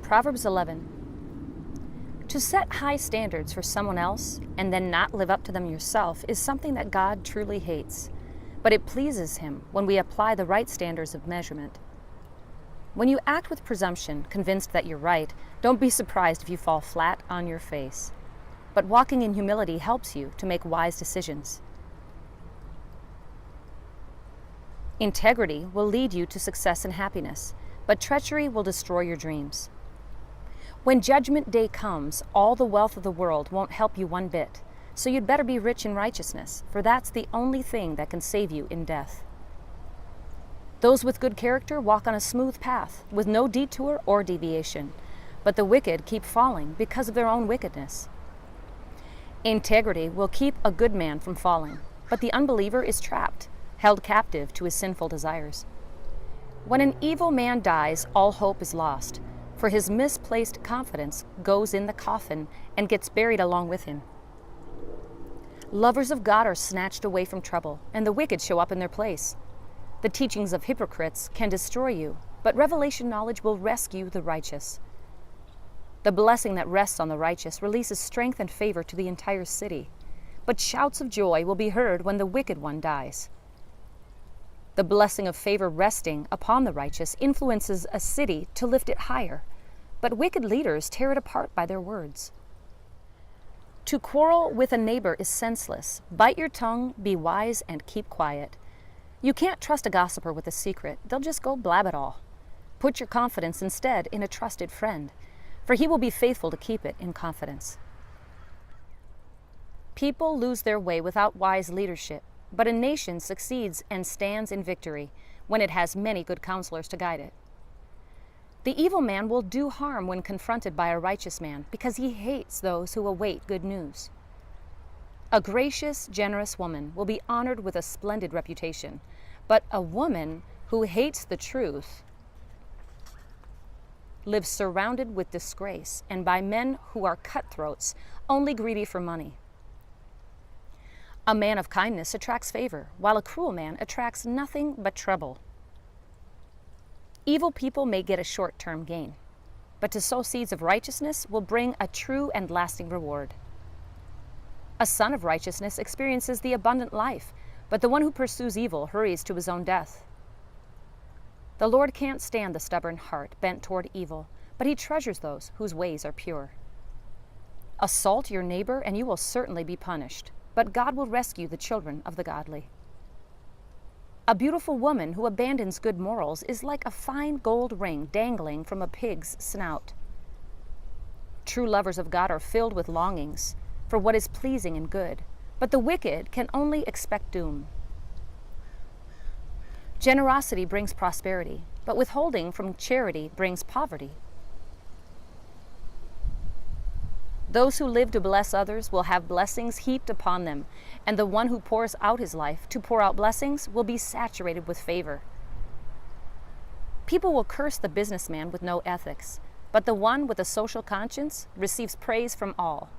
Proverbs 11. To set high standards for someone else and then not live up to them yourself is something that God truly hates, but it pleases Him when we apply the right standards of measurement. When you act with presumption, convinced that you're right, don't be surprised if you fall flat on your face. But walking in humility helps you to make wise decisions. Integrity will lead you to success and happiness, but treachery will destroy your dreams. When Judgment Day comes, all the wealth of the world won't help you one bit, so you'd better be rich in righteousness, for that's the only thing that can save you in death. Those with good character walk on a smooth path, with no detour or deviation, but the wicked keep falling because of their own wickedness. Integrity will keep a good man from falling, but the unbeliever is trapped, held captive to his sinful desires. When an evil man dies, all hope is lost, for his misplaced confidence goes in the coffin and gets buried along with him. Lovers of God are snatched away from trouble, and the wicked show up in their place. The teachings of hypocrites can destroy you, but revelation knowledge will rescue the righteous. The blessing that rests on the righteous releases strength and favor to the entire city, but shouts of joy will be heard when the wicked one dies. The blessing of favor resting upon the righteous influences a city to lift it higher, but wicked leaders tear it apart by their words. To quarrel with a neighbor is senseless. Bite your tongue, be wise, and keep quiet. You can't trust a gossiper with a secret. They'll just go blab it all. Put your confidence instead in a trusted friend, for he will be faithful to keep it in confidence. People lose their way without wise leadership, but a nation succeeds and stands in victory when it has many good counselors to guide it. The evil man will do harm when confronted by a righteous man because he hates those who await good news. A gracious, generous woman will be honored with a splendid reputation, but a woman who hates the truth lives surrounded with disgrace and by men who are cutthroats, only greedy for money. A man of kindness attracts favor, while a cruel man attracts nothing but trouble. Evil people may get a short-term gain, but to sow seeds of righteousness will bring a true and lasting reward. A son of righteousness experiences the abundant life, but the one who pursues evil hurries to his own death. The Lord can't stand the stubborn heart bent toward evil, but He treasures those whose ways are pure. Assault your neighbor and you will certainly be punished, but God will rescue the children of the godly. A beautiful woman who abandons good morals is like a fine gold ring dangling from a pig's snout. True lovers of God are filled with longings for what is pleasing and good, but the wicked can only expect doom. Generosity brings prosperity, but withholding from charity brings poverty. Those who live to bless others will have blessings heaped upon them, and the one who pours out his life to pour out blessings will be saturated with favor. People will curse the businessman with no ethics, but the one with a social conscience receives praise from all.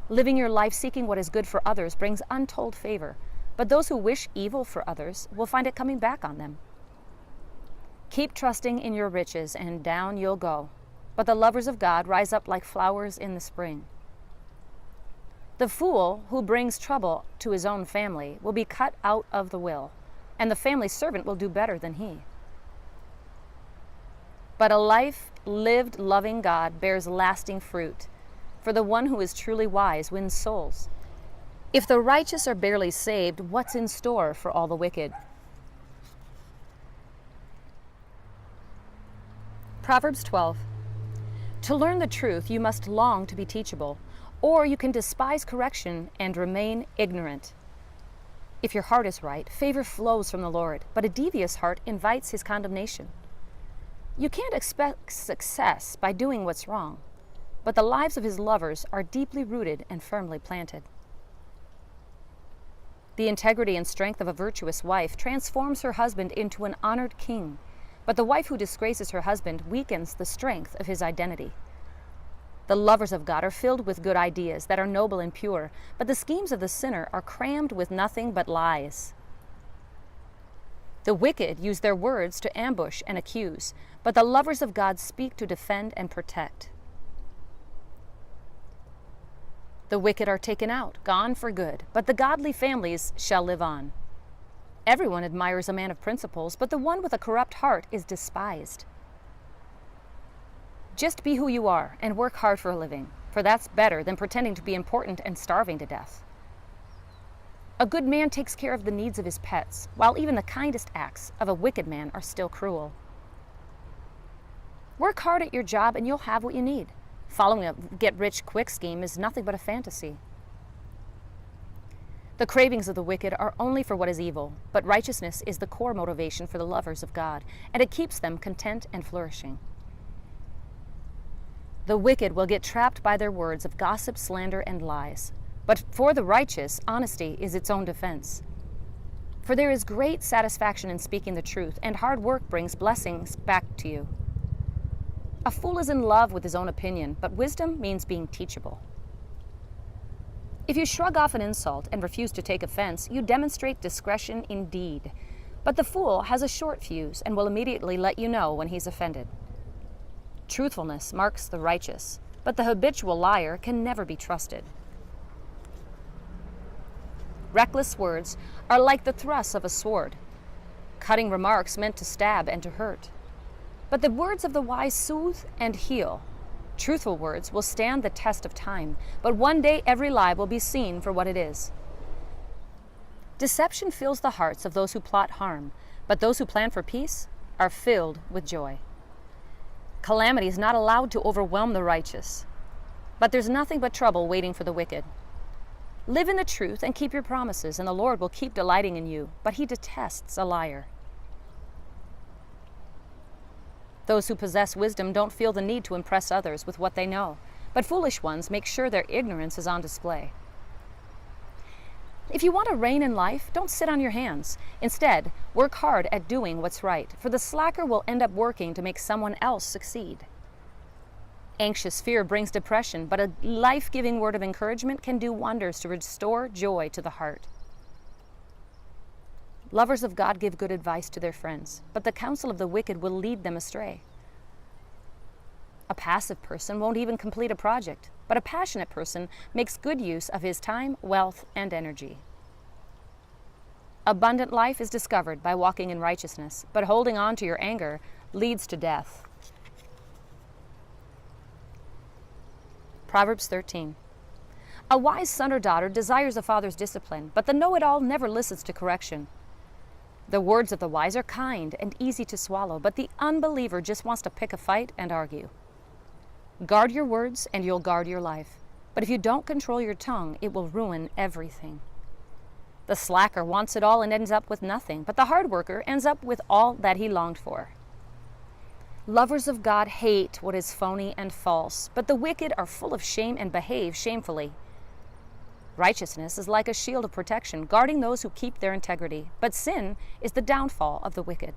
Living your life seeking what is good for others brings untold favor, but those who wish evil for others will find it coming back on them. Keep trusting in your riches, and down you'll go. But the lovers of God rise up like flowers in the spring. The fool who brings trouble to his own family will be cut out of the will, and the family servant will do better than he. But a life lived loving God bears lasting fruit, for the one who is truly wise wins souls. If the righteous are barely saved, what's in store for all the wicked? Proverbs 12. To learn the truth, you must long to be teachable, or you can despise correction and remain ignorant. If your heart is right, favor flows from the Lord, but a devious heart invites His condemnation. You can't expect success by doing what's wrong, but the lives of His lovers are deeply rooted and firmly planted. The integrity and strength of a virtuous wife transforms her husband into an honored king, but the wife who disgraces her husband weakens the strength of his identity. The lovers of God are filled with good ideas that are noble and pure, but the schemes of the sinner are crammed with nothing but lies. The wicked use their words to ambush and accuse, but the lovers of God speak to defend and protect. The wicked are taken out, gone for good, but the godly families shall live on. Everyone admires a man of principles, but the one with a corrupt heart is despised. Just be who you are and work hard for a living, for that's better than pretending to be important and starving to death. A good man takes care of the needs of his pets, while even the kindest acts of a wicked man are still cruel. Work hard at your job and you'll have what you need. Following a get-rich-quick scheme is nothing but a fantasy. The cravings of the wicked are only for what is evil, but righteousness is the core motivation for the lovers of God, and it keeps them content and flourishing. The wicked will get trapped by their words of gossip, slander, and lies. But for the righteous, honesty is its own defense. For there is great satisfaction in speaking the truth, and hard work brings blessings back to you. A fool is in love with his own opinion, but wisdom means being teachable. If you shrug off an insult and refuse to take offense, you demonstrate discretion indeed. But the fool has a short fuse and will immediately let you know when he's offended. Truthfulness marks the righteous, but the habitual liar can never be trusted. Reckless words are like the thrusts of a sword, cutting remarks meant to stab and to hurt. But the words of the wise soothe and heal. Truthful words will stand the test of time, but one day every lie will be seen for what it is. Deception fills the hearts of those who plot harm, but those who plan for peace are filled with joy. Calamity is not allowed to overwhelm the righteous, but there's nothing but trouble waiting for the wicked. Live in the truth and keep your promises, and the Lord will keep delighting in you, but he detests a liar. Those who possess wisdom don't feel the need to impress others with what they know, but foolish ones make sure their ignorance is on display. If you want to reign in life, don't sit on your hands. Instead, work hard at doing what's right, for the slacker will end up working to make someone else succeed. Anxious fear brings depression, but a life-giving word of encouragement can do wonders to restore joy to the heart. Lovers of God give good advice to their friends, but the counsel of the wicked will lead them astray. A passive person won't even complete a project, but a passionate person makes good use of his time, wealth, and energy. Abundant life is discovered by walking in righteousness, but holding on to your anger leads to death. Proverbs 13. A wise son or daughter desires a father's discipline, but the know-it-all never listens to correction. The words of the wise are kind and easy to swallow, but the unbeliever just wants to pick a fight and argue. Guard your words and you'll guard your life. But if you don't control your tongue, it will ruin everything. The slacker wants it all and ends up with nothing, but the hard worker ends up with all that he longed for. Lovers of God hate what is phony and false, but the wicked are full of shame and behave shamefully. Righteousness is like a shield of protection, guarding those who keep their integrity, but sin is the downfall of the wicked.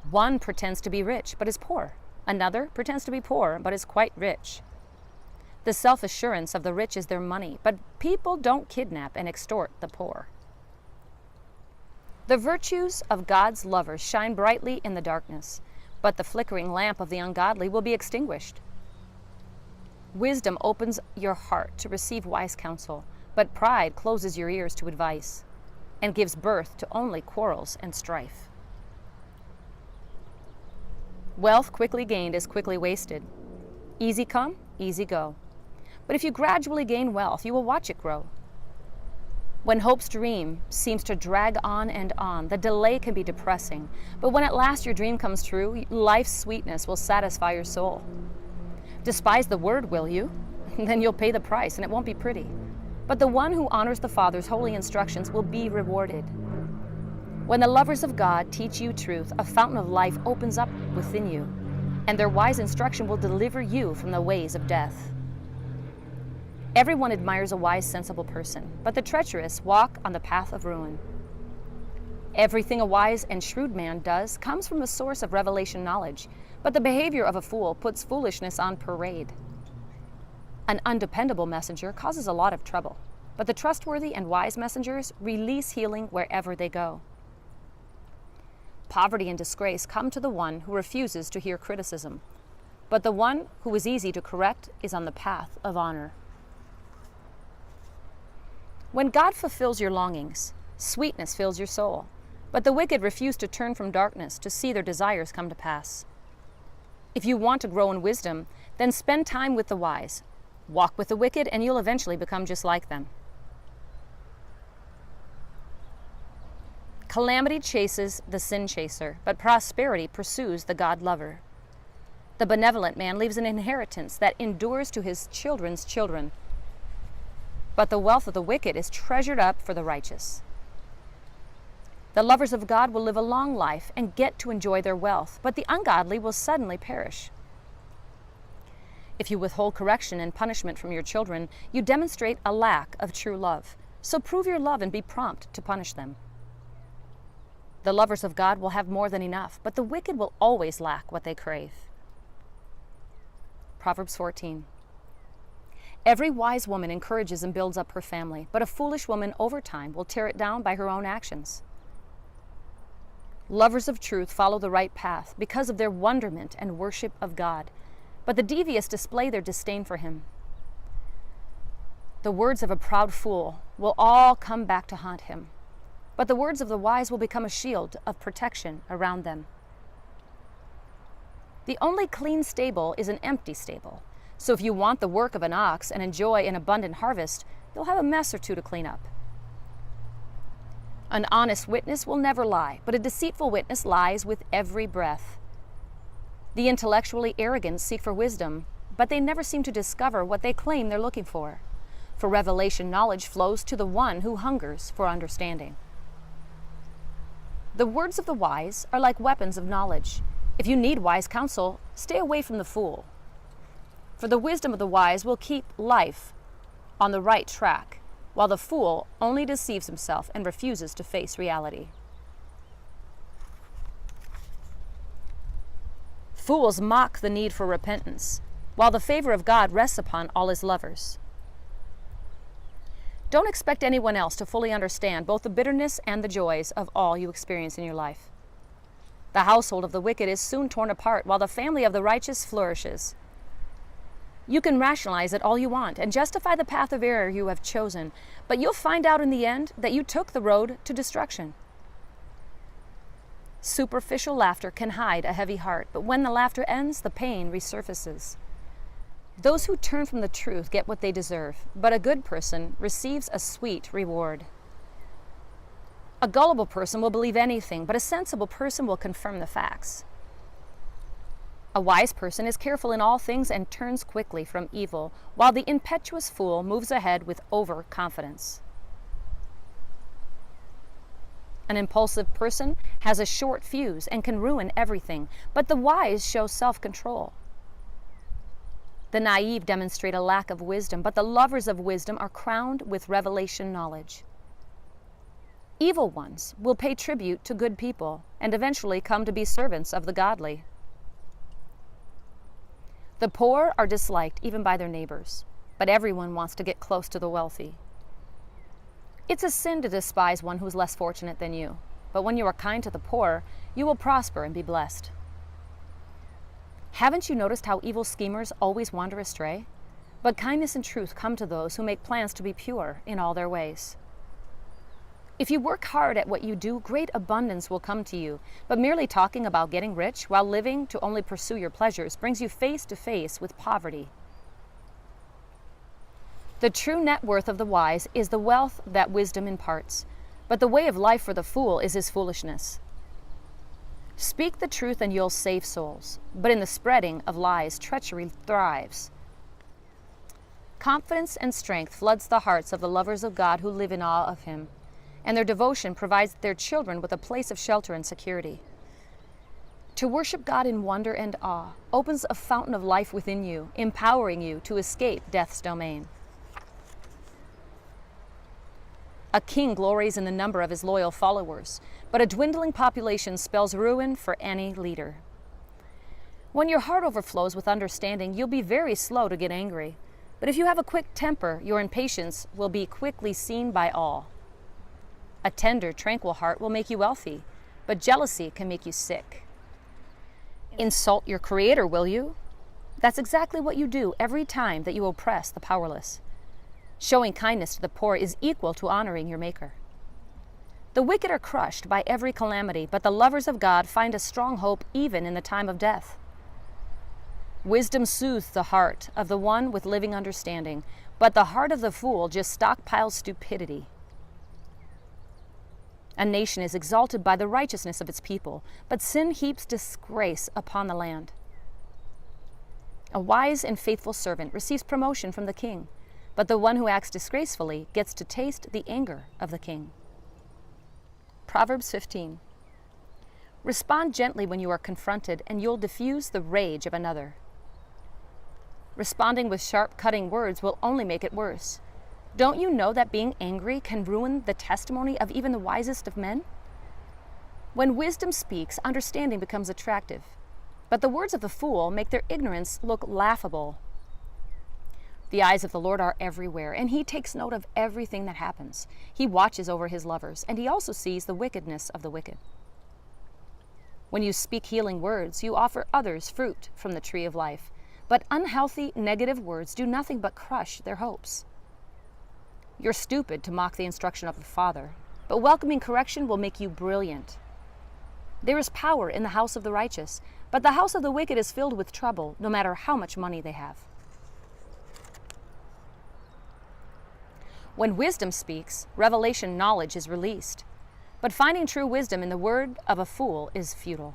One pretends to be rich, but is poor. Another pretends to be poor, but is quite rich. The self-assurance of the rich is their money, but people don't kidnap and extort the poor. The virtues of God's lovers shine brightly in the darkness, but the flickering lamp of the ungodly will be extinguished. Wisdom opens your heart to receive wise counsel, but pride closes your ears to advice and gives birth to only quarrels and strife. Wealth quickly gained is quickly wasted. Easy come, easy go. But if you gradually gain wealth, you will watch it grow. When hope's dream seems to drag on and on, the delay can be depressing. But when at last your dream comes true, life's sweetness will satisfy your soul. Despise the word, will you? Then you'll pay the price, and it won't be pretty. But the one who honors the Father's holy instructions will be rewarded. When the lovers of God teach you truth, a fountain of life opens up within you, and their wise instruction will deliver you from the ways of death. Everyone admires a wise, sensible person, but the treacherous walk on the path of ruin. Everything a wise and shrewd man does comes from a source of revelation knowledge, but the behavior of a fool puts foolishness on parade. An undependable messenger causes a lot of trouble, but the trustworthy and wise messengers release healing wherever they go. Poverty and disgrace come to the one who refuses to hear criticism, but the one who is easy to correct is on the path of honor. When God fulfills your longings, sweetness fills your soul, but the wicked refuse to turn from darkness to see their desires come to pass. If you want to grow in wisdom, then spend time with the wise. Walk with the wicked, and you'll eventually become just like them. Calamity chases the sin chaser, but prosperity pursues the God lover. The benevolent man leaves an inheritance that endures to his children's children, but the wealth of the wicked is treasured up for the righteous. The lovers of God will live a long life and get to enjoy their wealth, but the ungodly will suddenly perish. If you withhold correction and punishment from your children, you demonstrate a lack of true love. So prove your love and be prompt to punish them. The lovers of God will have more than enough, but the wicked will always lack what they crave. Proverbs 14. Every wise woman encourages and builds up her family, but a foolish woman over time will tear it down by her own actions. Lovers of truth follow the right path because of their wonderment and worship of God, but the devious display their disdain for him. The words of a proud fool will all come back to haunt him, but the words of the wise will become a shield of protection around them. The only clean stable is an empty stable, so if you want the work of an ox and enjoy an abundant harvest, you'll have a mess or two to clean up. An honest witness will never lie, but a deceitful witness lies with every breath. The intellectually arrogant seek for wisdom, but they never seem to discover what they claim they're looking for. For revelation knowledge flows to the one who hungers for understanding. The words of the wise are like weapons of knowledge. If you need wise counsel, stay away from the fool. For the wisdom of the wise will keep life on the right track, while the fool only deceives himself and refuses to face reality. Fools mock the need for repentance, while the favor of God rests upon all his lovers. Don't expect anyone else to fully understand both the bitterness and the joys of all you experience in your life. The household of the wicked is soon torn apart, while the family of the righteous flourishes. You can rationalize it all you want and justify the path of error you have chosen, but you'll find out in the end that you took the road to destruction. Superficial laughter can hide a heavy heart, but when the laughter ends, the pain resurfaces. Those who turn from the truth get what they deserve, but a good person receives a sweet reward. A gullible person will believe anything, but a sensible person will confirm the facts. A wise person is careful in all things and turns quickly from evil, while the impetuous fool moves ahead with overconfidence. An impulsive person has a short fuse and can ruin everything, but the wise show self-control. The naive demonstrate a lack of wisdom, but the lovers of wisdom are crowned with revelation knowledge. Evil ones will pay tribute to good people and eventually come to be servants of the godly. The poor are disliked even by their neighbors, but everyone wants to get close to the wealthy. It's a sin to despise one who is less fortunate than you, but when you are kind to the poor, you will prosper and be blessed. Haven't you noticed how evil schemers always wander astray? But kindness and truth come to those who make plans to be pure in all their ways. If you work hard at what you do, great abundance will come to you, but merely talking about getting rich while living to only pursue your pleasures brings you face to face with poverty. The true net worth of the wise is the wealth that wisdom imparts, but the way of life for the fool is his foolishness. Speak the truth and you'll save souls, but in the spreading of lies, treachery thrives. Confidence and strength floods the hearts of the lovers of God who live in awe of him, and their devotion provides their children with a place of shelter and security. To worship God in wonder and awe opens a fountain of life within you, empowering you to escape death's domain. A king glories in the number of his loyal followers, but a dwindling population spells ruin for any leader. When your heart overflows with understanding, you'll be very slow to get angry. But if you have a quick temper, your impatience will be quickly seen by all. A tender, tranquil heart will make you wealthy, but jealousy can make you sick. Insult your Creator, will you? That's exactly what you do every time that you oppress the powerless. Showing kindness to the poor is equal to honoring your Maker. The wicked are crushed by every calamity, but the lovers of God find a strong hope even in the time of death. Wisdom soothes the heart of the one with living understanding, but the heart of the fool just stockpiles stupidity. A nation is exalted by the righteousness of its people, but sin heaps disgrace upon the land. A wise and faithful servant receives promotion from the king, but the one who acts disgracefully gets to taste the anger of the king. Proverbs 15. Respond gently when you are confronted, and you'll diffuse the rage of another. Responding with sharp, cutting words will only make it worse. Don't you know that being angry can ruin the testimony of even the wisest of men? When wisdom speaks, understanding becomes attractive, but the words of the fool make their ignorance look laughable. The eyes of the Lord are everywhere, and He takes note of everything that happens. He watches over His lovers, and He also sees the wickedness of the wicked. When you speak healing words, you offer others fruit from the tree of life, but unhealthy, negative words do nothing but crush their hopes. You're stupid to mock the instruction of the Father, but welcoming correction will make you brilliant. There is power in the house of the righteous, but the house of the wicked is filled with trouble, no matter how much money they have. When wisdom speaks, revelation knowledge is released, but finding true wisdom in the word of a fool is futile.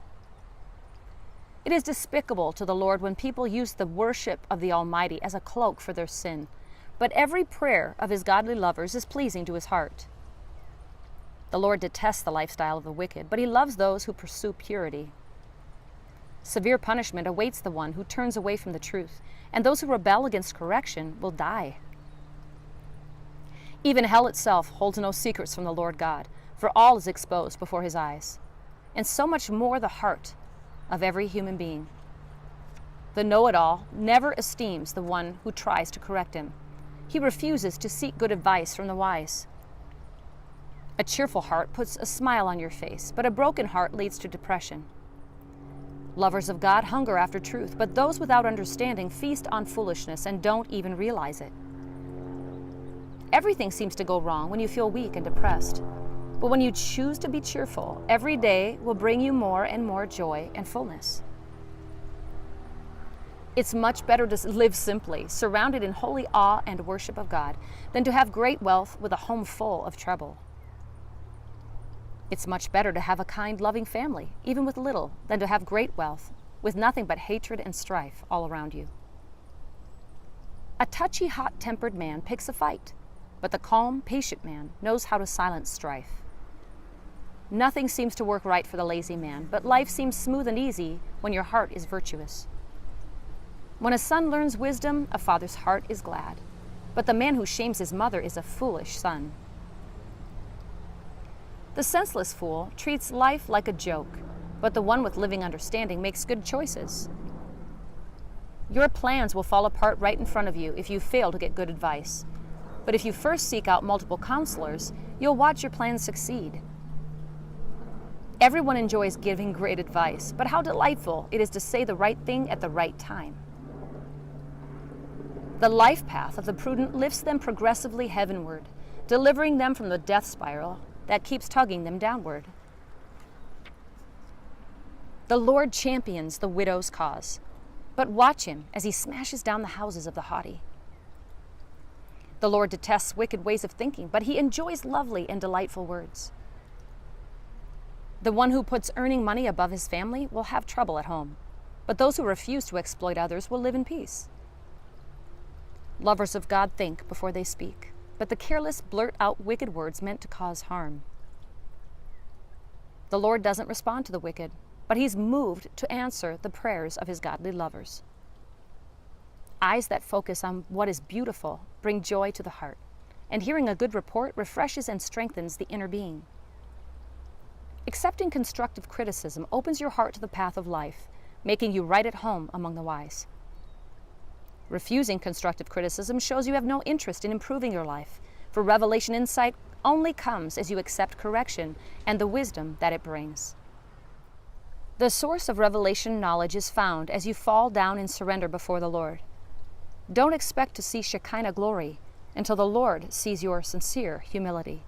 It is despicable to the Lord when people use the worship of the Almighty as a cloak for their sin, but every prayer of His godly lovers is pleasing to His heart. The Lord detests the lifestyle of the wicked, but He loves those who pursue purity. Severe punishment awaits the one who turns away from the truth, and those who rebel against correction will die. Even hell itself holds no secrets from the Lord God, for all is exposed before His eyes, and so much more the heart of every human being. The know-it-all never esteems the one who tries to correct him. He refuses to seek good advice from the wise. A cheerful heart puts a smile on your face, but a broken heart leads to depression. Lovers of God hunger after truth, but those without understanding feast on foolishness and don't even realize it. Everything seems to go wrong when you feel weak and depressed. But when you choose to be cheerful, every day will bring you more and more joy and fullness. It's much better to live simply, surrounded in holy awe and worship of God, than to have great wealth with a home full of trouble. It's much better to have a kind, loving family, even with little, than to have great wealth with nothing but hatred and strife all around you. A touchy, hot-tempered man picks a fight, but the calm, patient man knows how to silence strife. Nothing seems to work right for the lazy man, but life seems smooth and easy when your heart is virtuous. When a son learns wisdom, a father's heart is glad, but the man who shames his mother is a foolish son. The senseless fool treats life like a joke, but the one with living understanding makes good choices. Your plans will fall apart right in front of you if you fail to get good advice. But if you first seek out multiple counselors, you'll watch your plans succeed. Everyone enjoys giving great advice, but how delightful it is to say the right thing at the right time. The life path of the prudent lifts them progressively heavenward, delivering them from the death spiral that keeps tugging them downward. The Lord champions the widow's cause, but watch Him as He smashes down the houses of the haughty. The Lord detests wicked ways of thinking, but He enjoys lovely and delightful words. The one who puts earning money above his family will have trouble at home, but those who refuse to exploit others will live in peace. Lovers of God think before they speak, but the careless blurt out wicked words meant to cause harm. The Lord doesn't respond to the wicked, but He's moved to answer the prayers of His godly lovers. Eyes that focus on what is beautiful bring joy to the heart, and hearing a good report refreshes and strengthens the inner being. Accepting constructive criticism opens your heart to the path of life, making you right at home among the wise. Refusing constructive criticism shows you have no interest in improving your life, for revelation insight only comes as you accept correction and the wisdom that it brings. The source of revelation knowledge is found as you fall down in surrender before the Lord. Don't expect to see Shekinah glory until the Lord sees your sincere humility.